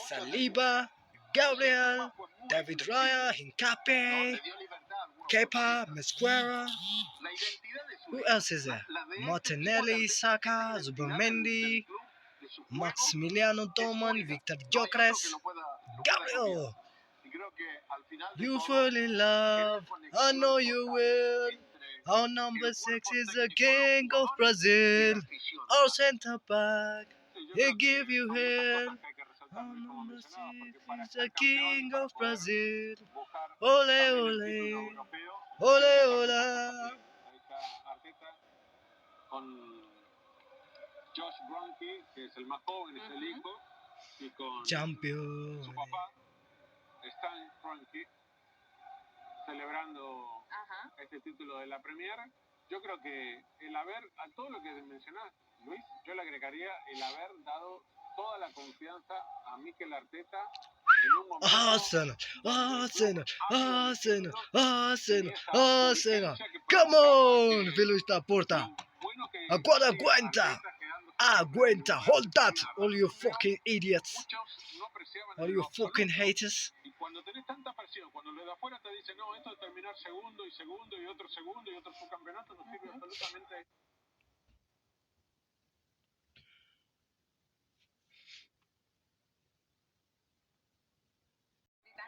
Saliba, Gabriel, David Raya, Hincapié, Kepa, Mosquera. Who else is there? Martinelli, Saka, Zubimendi, Maximiliano Doman, Victor Gyökeres, Gabriel. You fall in love, I know you will. Our number 6 is the king of Brazil. Our center back, he give you hell. Our number 6 is the king of Brazil. Ole, ole, ole, ole. Con Josh Kroenke, que es el más joven, es el hijo, y con Champion. su papá, Stan Kroenke, celebrando este título de la Premier. Yo creo que el haber, a todo lo que mencionás, Luis, yo le agregaría el haber dado toda la confianza a Mikel Arteta en un momento. Arsenal, Arsenal, Arsenal, Arsenal, Arsenal. Come on, Luis Laporta. Aguanta. Aguanta. Hold that, all you fucking idiots. All you fucking haters. Y cuando tenés tanta presión, cuando los de afuera te dicen, no, esto de terminar segundo y otro subcampeonato no sirve absolutamente.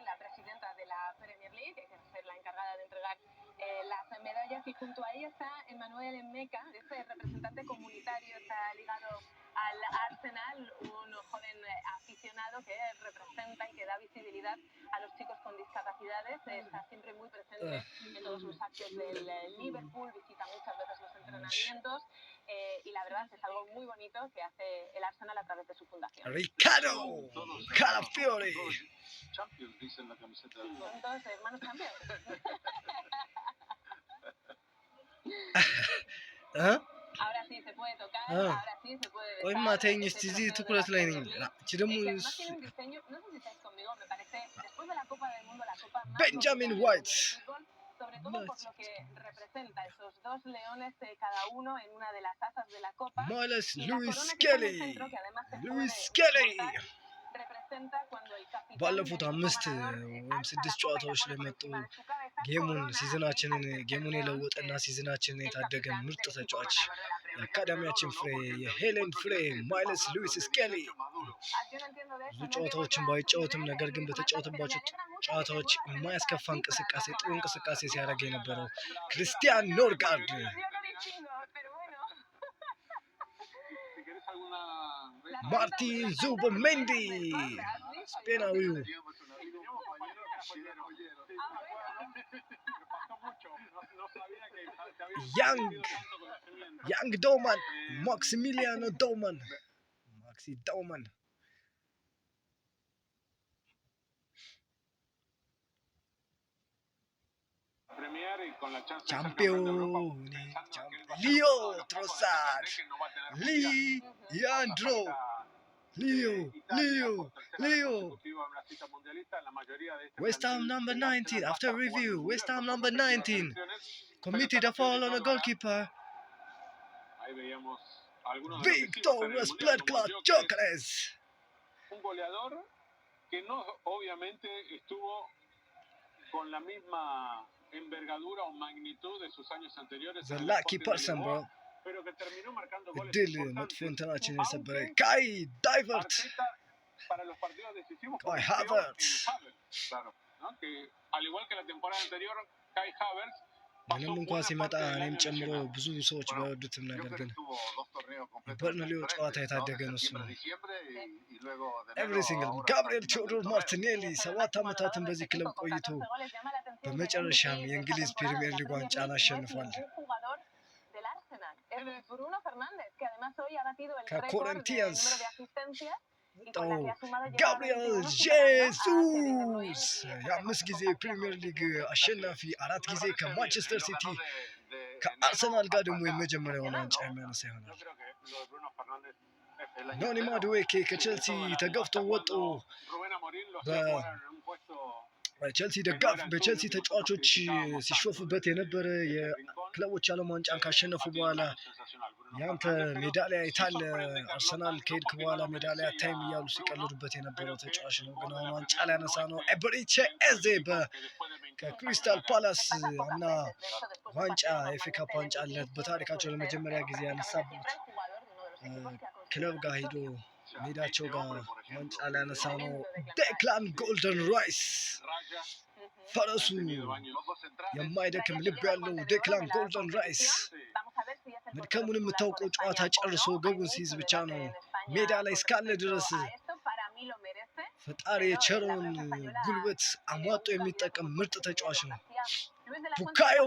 La presidenta de la Premier League, que va a ser la encargada de entregar las medallas, y junto a ella está Emmanuel Nneka, este representante comunitario, está ligado al Arsenal, un joven aficionado que representa y que da visibilidad a los chicos con discapacidades, está siempre muy presente en todos los actos del Liverpool, visita muchas veces los entrenamientos, y la verdad es algo muy bonito que hace el Arsenal a través de su fundación. Ricardo Calafiore. Champions, dice en la camiseta. Son todos hermanos Champions. Ahora sí se puede tocar, ahora sí se puede besar. Hoy mateng istizi ትኩረት ላይ ነኝ እቺ ደግሞ Además tiene un diseño, no sé si estáis conmigo, me parece, después de la Copa del Mundo, la copa más Benjamin bonita White. del fútbol, sobre todo por lo que representa esos dos leones cada uno en una de las asas de la copa. Miles Y la Lewis corona que está en el Kelly. centro, que además se Lewis puede Kelly. cortar, representa cuando el capitán ባለፉት del equipo 5 ganador ወይም alza 6 la copa y ጨዋታዎች la ላይ pone por መጡ encima de su cabeza, ጌሙን corona ሲዝናችንን al tercer ጌሙን león, የለወጠና ሲዝናችንን el የታደገን capitán ምርጥ del equipo ተጫዋች ganador de la Premier. የአካዳሚያችን ፍሬ የሄለን ፍሬ ማይለስ ሉዊስ ስኬሊ Yo no entiendo de eso, ብዙ no llego ጨዋታዎችን ya a su ባይጫወትም nivel, ነገር ግን pero በተጫወተባቸው me alegra mucho ጨዋታዎች que se vuelva a hacer የማያስከፋ esta እንቅስቃሴ cifra ጥሩ para እንቅስቃሴ Rafa. ሲያደርግ የነበረው ክርስቲያን ኖርጋርድ Yo no distingo, pero bueno. Si querés alguna... ማርቲን ዙበሜንዲ ስፔናዊው ያንግ ዶማን ማክሲሚሊያኖ ዶማን ማክሲ ዶማን Champion, Leo Trossard, Leandro, Leo. West Ham number 19, after review, West Ham number 19, committed a foul on a goalkeeper. Victor Bloodclot Gyökeres. Un goleador que no obviamente estuvo con la misma envergadura o magnitud de sus años anteriores. The lucky person, bro. Pero que terminó marcando goles እድል መጥፎ እንትናችን የሰበረ ካይ ዳይቨርት para los partidos decisivos. Kai Havertz. Claro, ¿no? Que al igual que la temporada anterior, Kai Havertz ምንም እንኳን ሲመጣ እኔም ጨምሮ ብዙ ሰዎች ባይወዱትም ነገር ግን በርንሊው ጨዋታ የታደገ ነው እሱ ነው። ኤቭሪ ሲንግል ጋብሪኤል ቴዎዶር ማርቲኔሊ 7 ዓመታትን በዚህ ክለብ ቆይቶ በመጨረሻም የእንግሊዝ ፕሪሚየር ሊግ ዋንጫን አሸንፏል። ከኮረንቲያንስ ጋብሪኤል ጄሱስ የ5 ጊዜ ፕሪሚየር ሊግ አሸናፊ 4 ጊዜ ከማንቸስተር ሲቲ ከአርሰናል ጋር ደግሞ የመጀመሪያውን ዋንጫ የሚያነሳ ይሆናል። ኖኒ ማዱዌኬ ከቼልሲ ተገፍቶ ወጦ በቼልሲ ተጫዋቾች ሲሾፉበት የነበረ የክለቦች ዓለም ዋንጫን ካሸነፉ በኋላ ያንተ ሜዳሊያ የታለ? አርሰናል ከሄድክ በኋላ ሜዳሊያ ታይም እያሉ ሲቀልዱበት የነበረው ተጫዋች ነው። ግን አሁን ዋንጫ ሊያነሳ ነው። ኤበሪቼ ኤዜ ከክሪስታል ፓላስ እና ዋንጫ የኤፍ ኤ ካፕ ዋንጫ አለት በታሪካቸው ለመጀመሪያ ጊዜ ያነሳበት ክለብ ጋር ሄዶ ሜዳቸው ጋር ዋንጫ ሊያነሳ ነው። ዴክላን ጎልደን ራይስ ፈረሱ የማይደክም ልብ ያለው ዴክላን ጎልደን ራይስ መድከሙን የምታውቀው ጨዋታ ጨርሶ ገቡን ሲይዝ ብቻ ነው። ሜዳ ላይ እስካለ ድረስ ፈጣሪ የቸረውን ጉልበት አሟጦ የሚጠቀም ምርጥ ተጫዋች ነው። ቡካዮ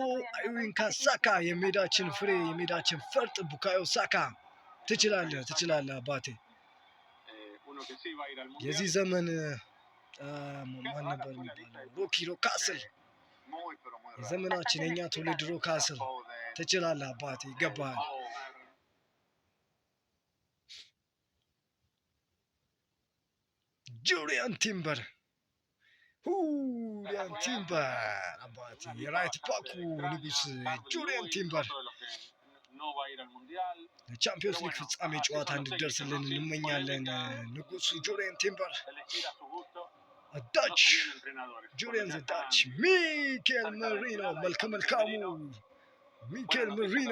ኢዊንካ ሳካ የሜዳችን ፍሬ፣ የሜዳችን ፈርጥ ቡካዮ ሳካ። ትችላለህ አባቴ። የዚህ ዘመን ማን ነበር የሚባለው? ሮኪ ሮካስል። የዘመናችን የኛ ትውልድ ሮካስል። ትችላለህ አባቴ፣ ይገባሃል። ጁሪያን ቲምበር አባቴ፣ የራይት ባኩ ንጉስ ጁሪያን ቲምበር ለቻምፒዮንስ ሊግ ፍጻሜ ጨዋታ እንድደርስልን እንመኛለን። ንጉሱ ጁሪያን ቲምበር ዳች ጁሪያን ዳች ሚኬል መሪኖ መልከ መልካሙ ሚኬል መሪኖ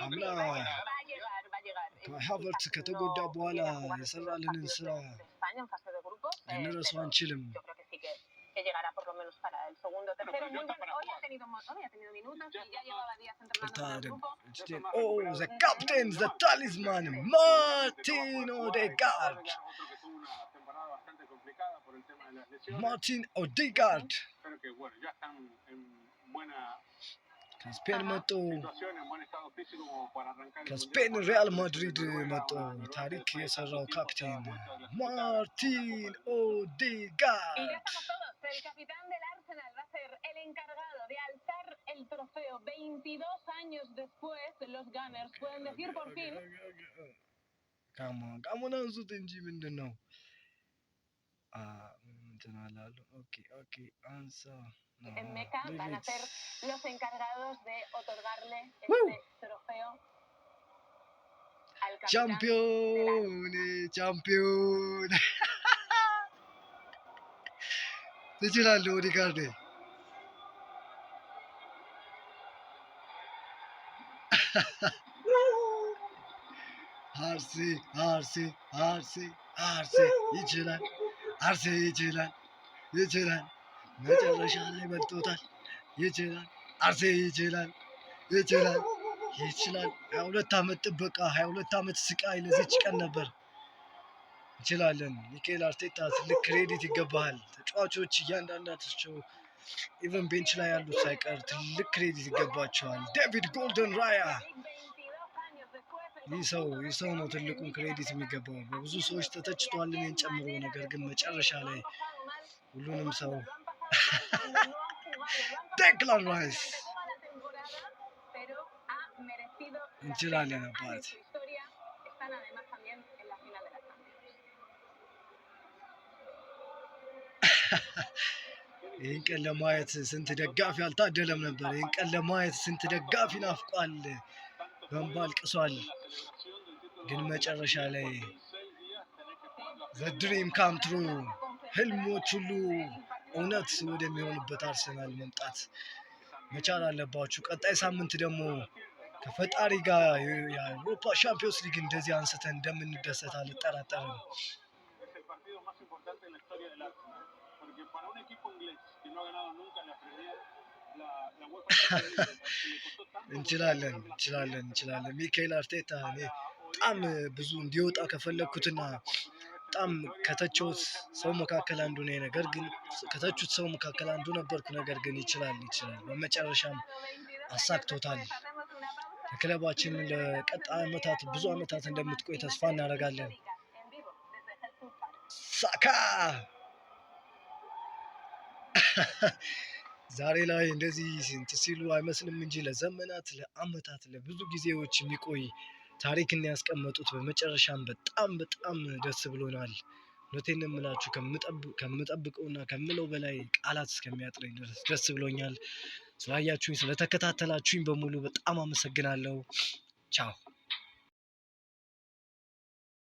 አምና ሃቨርት ከተጎዳ በኋላ የሰራልንን ስራ ልንረሳው አንችልም። ዘ ካፕቴን ዘ ታሊዝማን ማርቲን ኦዴጋርድ ከስፔን መጡ። ከስፔን ሪያል ማድሪድ መጡ። ታሪክ የሰራው ካፕቴን ማርቲን ኦዴጋርድ El capitán del Arsenal va a ser el encargado de alzar el trofeo. 22 años después, los Gunners pueden decir por fin... Come on, አንሱት እንጂ ምንድን ነው? እንትን አላሉ። ኦኬ አንሳ። En Meca van a ser los encargados de otorgarle este trofeo al capitán. ቻምፒዮን ትችላለህ ኦዴጋርድ። አርሴ ይችላል። መጨረሻ ላይ በልጦታል። አርሴ ይችላል። 22 ዓመት ጥበቃ፣ 22 ዓመት ስቃይ ለዚች ቀን ነበር። እንችላለን። ሚኬል አርቴታ ትልቅ ክሬዲት ይገባሃል። ተጫዋቾች እያንዳንዳቸው ኢቨን ቤንች ላይ ያሉት ሳይቀር ትልቅ ክሬዲት ይገባቸዋል። ዴቪድ ጎልደን ራያ ይህ ሰው ነው ትልቁን ክሬዲት የሚገባው። በብዙ ሰዎች ተተችቷል እኔን ጨምሮ። ነገር ግን መጨረሻ ላይ ሁሉንም ሰው ዴክላን ራይስ እንችላለን አባት። ይህን ቀን ለማየት ስንት ደጋፊ አልታደለም ነበር። ይህን ቀን ለማየት ስንት ደጋፊ ናፍቋል፣ በእንባ አልቅሷል። ግን መጨረሻ ላይ ዘ ድሪም ካም ትሩ፣ ህልሞች ሁሉ እውነት ወደሚሆንበት አርሰናል መምጣት መቻል አለባችሁ። ቀጣይ ሳምንት ደግሞ ከፈጣሪ ጋር የአውሮፓ ሻምፒዮንስ ሊግ እንደዚህ አንስተን እንደምንደሰት አልጠራጠርም። እንችላለን። ሚኬል አርቴታ እኔ በጣም ብዙ እንዲወጣ ከፈለግኩትና በጣም ከተቹት ሰው መካከል አንዱ ነኝ። ነገር ግን ከተቹት ሰው መካከል አንዱ ነበርኩ። ነገር ግን ይችላል። በመጨረሻም አሳክቶታል። ክለባችን ለቀጣይ ዓመታት ብዙ ዓመታት እንደምትቆይ ተስፋ እናደርጋለን። ሳካ ዛሬ ላይ እንደዚህ እንትን ሲሉ አይመስልም እንጂ ለዘመናት፣ ለዓመታት፣ ለብዙ ጊዜዎች የሚቆይ ታሪክን ያስቀመጡት። በመጨረሻም በጣም ደስ ብሎናል። እውነቴን ነው የምላችሁ፣ ከምጠብቀውና ከምለው በላይ ቃላት እስከሚያጥረኝ ድረስ ደስ ብሎኛል። ስላያችሁኝ ስለተከታተላችሁኝ በሙሉ በጣም አመሰግናለሁ። ቻው